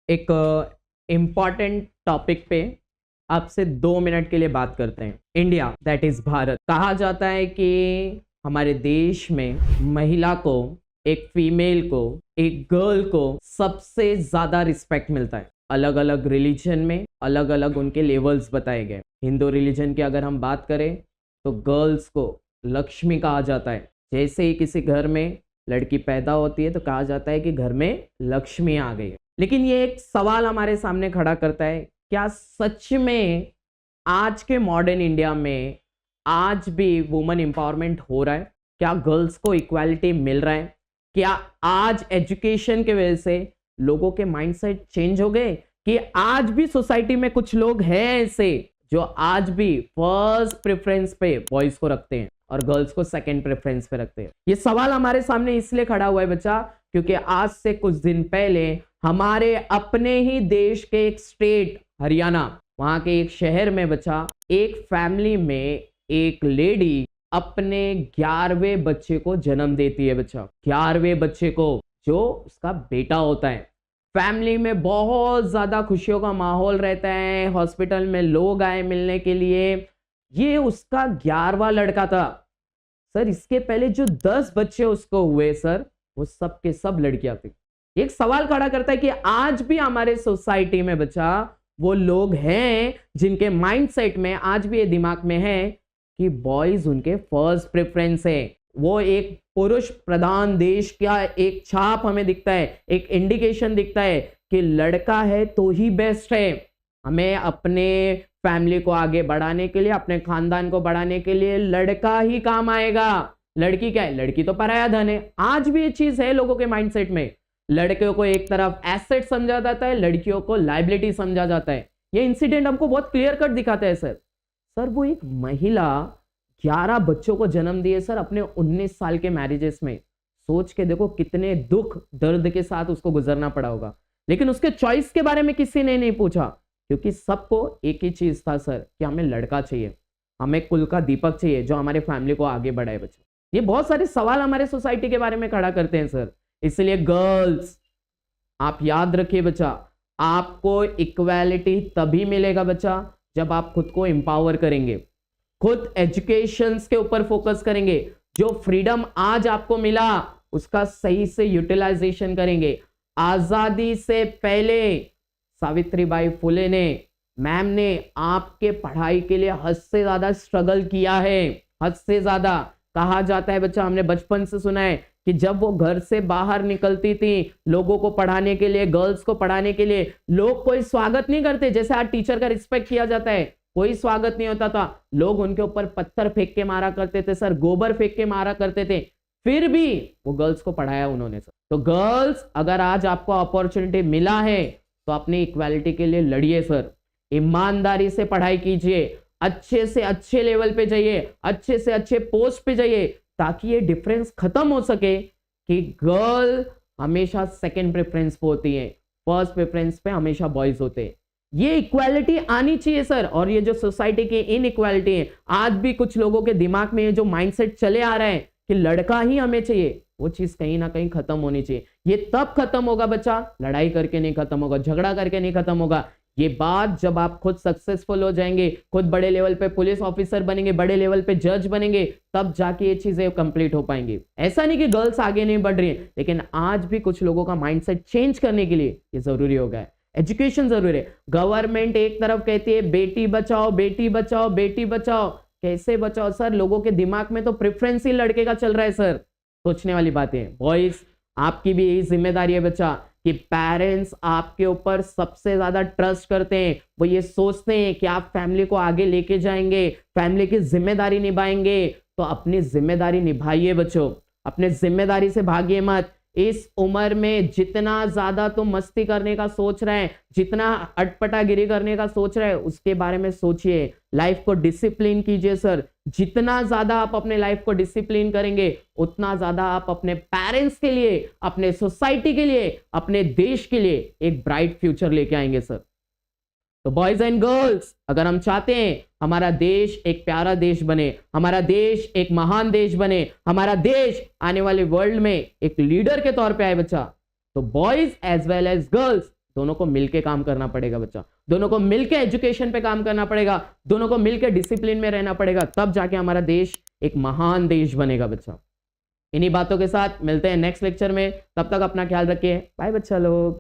एक important topic पे आपसे 2 मिनट के लिए बात करते हैं। India that is Bharat. कहा जाता है कि हमारे देश में महिला को, एक फीमेल को, एक गर्ल को सबसे ज्यादा रिस्पेक्ट मिलता है। अलग अलग रिलीजन में अलग अलग उनके लेवल्स बताए गए। हिंदू रिलीजन की अगर हम बात करें तो गर्ल्स को लक्ष्मी कहा जाता है। जैसे ही किसी घर में लड़की पैदा होती है तो कहा जाता है कि घर में लक्ष्मी आ गई है। लेकिन ये एक सवाल हमारे सामने खड़ा करता है, क्या सच में आज के मॉडर्न इंडिया में आज भी वुमेन एम्पावरमेंट हो रहा है? क्या गर्ल्स को इक्वालिटी मिल रहा है? क्या आज एजुकेशन के वजह से लोगों के माइंडसेट चेंज हो गए कि आज भी सोसाइटी में कुछ लोग हैं ऐसे जो आज भी फर्स्ट प्रेफरेंस पे बॉयज को रखते हैं और गर्ल्स को सेकंड प्रेफरेंस पे रखते हैं? ये सवाल हमारे सामने इसलिए खड़ा हुआ है बच्चा, क्योंकि आज से कुछ दिन पहले हमारे अपने ही देश के एक स्टेट हरियाणा, वहां के एक शहर में बच्चा, एक फैमिली में एक लेडी अपने 11वें बच्चे को जन्म देती है बच्चा। 11वें बच्चे को, जो उसका बेटा होता है। फैमिली में बहुत ज्यादा खुशियों का माहौल रहता है। हॉस्पिटल में लोग आए मिलने के लिए। ये उसका 11वां लड़का था सर। इसके पहले जो 10 बच्चे उसको हुए सर, वो सब के सब लड़कियां थी। एक सवाल खड़ा करता है कि आज भी हमारे सोसाइटी में बच्चा वो लोग हैं जिनके माइंडसेट में आज भी ये दिमाग में है कि बॉयज उनके फर्स्ट प्रेफरेंस है। वो एक पुरुष प्रधान देश का एक छाप हमें दिखता है, एक इंडिकेशन दिखता है कि लड़का है तो ही बेस्ट है। हमें अपने फैमिली को आगे बढ़ाने के लिए, अपने खानदान को बढ़ाने के लिए लड़का ही काम आएगा। लड़की क्या है? लड़की तो पराया धन है। आज भी ये चीज है लोगों के माइंडसेट में। लड़कियों को एक तरफ एसेट समझा जाता है, लड़कियों को लाइबिलिटी समझा जाता है। ये इंसिडेंट हमको बहुत क्लियर कट दिखाता है सर। वो एक महिला 11 बच्चों को जन्म दिए सर अपने 19 साल के मैरिजेस में। सोच के देखो कितने दुख दर्द के साथ उसको गुजरना पड़ा होगा। लेकिन उसके चॉइस के बारे में किसी ने नहीं पूछा, क्योंकि सबको एक ही चीज था सर कि हमें लड़का चाहिए, हमें कुल का दीपक चाहिए जो हमारे फैमिली को आगे बढ़ाए बच्चे। ये बहुत सारे सवाल हमारे सोसाइटी के बारे में खड़ा करते हैं सर। इसलिए गर्ल्स, आप याद रखिए बच्चा, आपको इक्वालिटी तभी मिलेगा बच्चा जब आप खुद को एम्पावर करेंगे, खुद एजुकेशन के ऊपर फोकस करेंगे। जो फ्रीडम आज आपको मिला उसका सही से यूटिलाइजेशन करेंगे। आजादी से पहले सावित्रीबाई फुले ने, मैम ने आपके पढ़ाई के लिए हद से ज्यादा स्ट्रगल किया है। हद से ज्यादा। कहा जाता है बच्चा, हमने बचपन से सुना है कि जब वो घर से बाहर निकलती थी लोगों को पढ़ाने के लिए, गर्ल्स को पढ़ाने के लिए, लोग कोई स्वागत नहीं करते जैसे आज टीचर का रिस्पेक्ट किया जाता है। कोई स्वागत नहीं होता था। लोग उनके ऊपर पत्थर फेंक के मारा करते थे सर, गोबर फेंक के मारा करते थे, फिर भी वो गर्ल्स को पढ़ाया उन्होंने सर। तो गर्ल्स, अगर आज आपको अपॉर्चुनिटी मिला है तो अपनी इक्वालिटी के लिए लड़िए सर। ईमानदारी से पढ़ाई कीजिए, अच्छे से अच्छे लेवल पे जाइए, अच्छे से अच्छे पोस्ट पे जाइए, ताकि ये डिफरेंस खत्म हो सके कि गर्ल हमेशा सेकंड प्रेफरेंस पे होती है, फर्स्ट प्रेफरेंस पे हमेशा बॉयज होते हैं। ये इक्वालिटी आनी चाहिए सर। और ये जो सोसाइटी की इनइक्वालिटी है, आज भी कुछ लोगों के दिमाग में ये जो माइंडसेट चले आ रहा है कि लड़का ही हमें चाहिए, वो चीज कहीं ना कहीं खत्म होनी चाहिए। ये तब खत्म होगा बच्चा, लड़ाई करके नहीं खत्म होगा, झगड़ा करके नहीं खत्म होगा। ये बात जब आप खुद सक्सेसफुल हो जाएंगे, खुद बड़े लेवल पे पुलिस ऑफिसर बनेंगे, बड़े लेवल पे जज बनेंगे, तब जाके ये चीजें कंप्लीट हो पाएंगी। ऐसा नहीं कि गर्ल्स आगे नहीं बढ़ रही है, लेकिन आज भी कुछ लोगों का माइंडसेट चेंज करने के लिए ये जरूरी हो गया है। एजुकेशन जरूरी है। गवर्नमेंट एक तरफ कहती है बेटी बचाओ, बेटी बचाओ, बेटी बचाओ। कैसे बचाओ सर? लोगों के दिमाग में तो प्रेफरेंस ही लड़के का चल रहा है सर। सोचने वाली बात है। बॉयज, आपकी भी यही जिम्मेदारी है बच्चा कि पेरेंट्स आपके ऊपर सबसे ज्यादा ट्रस्ट करते हैं। वो ये सोचते हैं कि आप फैमिली को आगे लेके जाएंगे, फैमिली की जिम्मेदारी निभाएंगे। तो अपनी जिम्मेदारी निभाइए बच्चों, अपने जिम्मेदारी से भागिए मत। इस उम्र में जितना ज्यादा तुम मस्ती करने का सोच रहे हैं, जितना अटपटागिरी करने का सोच रहे हैं, उसके बारे में सोचिए। लाइफ को डिसिप्लिन कीजिए सर। जितना ज्यादा आप अपने लाइफ को डिसिप्लिन करेंगे, उतना ज्यादा आप अपने पेरेंट्स के लिए, अपने सोसाइटी के लिए, अपने देश के लिए एक ब्राइट फ्यूचर लेके आएंगे सर। तो बॉयज एंड गर्ल्स, अगर हम चाहते हैं हमारा देश एक प्यारा देश बने, हमारा देश एक महान देश बने, हमारा देश आने वाले वर्ल्ड में एक लीडर के तौर पे आए बच्चा, तो boys as well as girls दोनों को मिलके काम करना पड़ेगा बच्चा, दोनों को मिलके एजुकेशन पे काम करना पड़ेगा, दोनों को मिलके डिसिप्लिन में रहना पड़ेगा, तब जाके हमारा देश एक महान देश बनेगा बच्चा। इन्हीं बातों के साथ मिलते हैं नेक्स्ट लेक्चर में, तब तक अपना ख्याल रखिए, बाय बच्चा लोग।